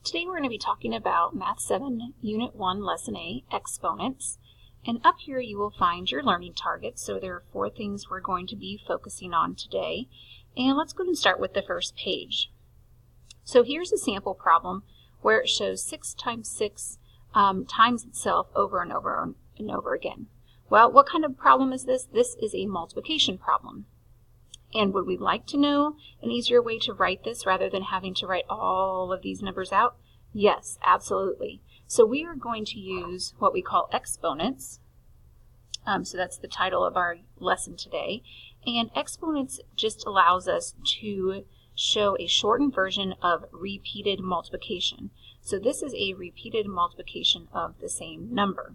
Today we're going to be talking about Math 7 Unit 1 Lesson A, Exponents. And up here you will find your learning targets. So there are 4 things we're going to be focusing on today. And let's go ahead and start with the first page. So here's a sample problem where it shows 6 times 6 times itself over and over and over again. Well, what kind of problem is this? This is a multiplication problem. And would we like to know an easier way to write this rather than having to write all of these numbers out? Yes, absolutely. So we are going to use what we call exponents. So that's the title of our lesson today. And exponents just allows us to show a shortened version of repeated multiplication. So this is a repeated multiplication of the same number.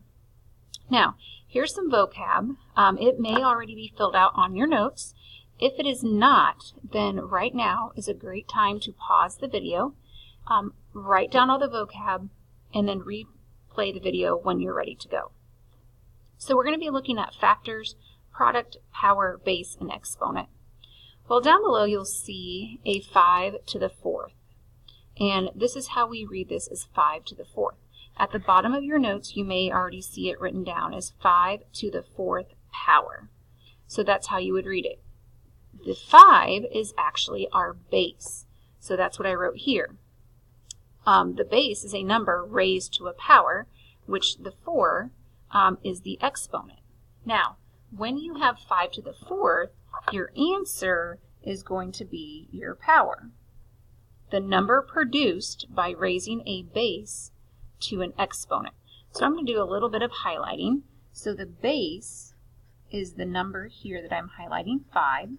Now, here's some vocab. It may already be filled out on your notes. If it is not, then right now is a great time to pause the video, write down all the vocab, and then replay the video when you're ready to go. So we're going to be looking at factors, product, power, base, and exponent. Well, down below you'll see a 5 to the 4th. And this is how we read this as 5 to the 4th. At the bottom of your notes, you may already see it written down as 5 to the 4th power. So that's how you would read it. The 5 is actually our base. So that's what I wrote here. The base is a number raised to a power, which the 4 is the exponent. Now, when you have 5 to the 4th, your answer is going to be your power. The number produced by raising a base to an exponent. So I'm going to do a little bit of highlighting. So the base is the number here that I'm highlighting, 5.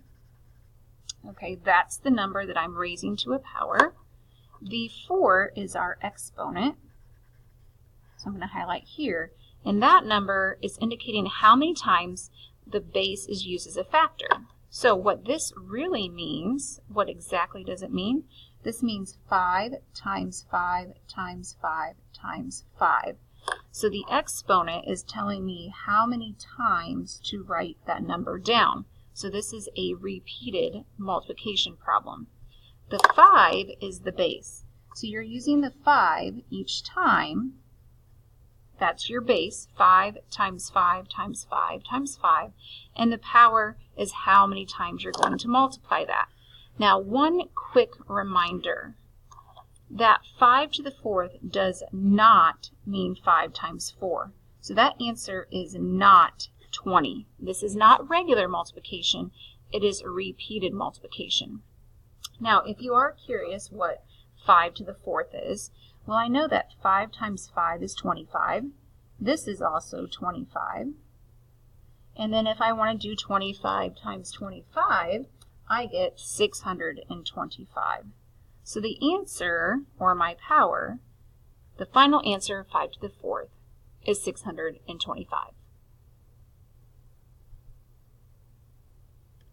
Okay, that's the number that I'm raising to a power. The 4 is our exponent. So I'm going to highlight here. And that number is indicating how many times the base is used as a factor. So what this really means, what exactly does it mean? This means 5 times 5 times 5 times 5. So the exponent is telling me how many times to write that number down. So this is a repeated multiplication problem. The 5 is the base. So you're using the 5 each time. That's your base, 5 times 5 times 5 times 5. And the power is how many times you're going to multiply that. Now, one quick reminder. That 5 to the 4th does not mean 5 times 4. So that answer is not 20. This is not regular multiplication, it is repeated multiplication. Now, if you are curious what 5 to the 4th is, well, I know that 5 times 5 is 25. This is also 25. And then if I want to do 25 times 25, I get 625. So the answer, or my power, the final answer, 5 to the 4th, is 625.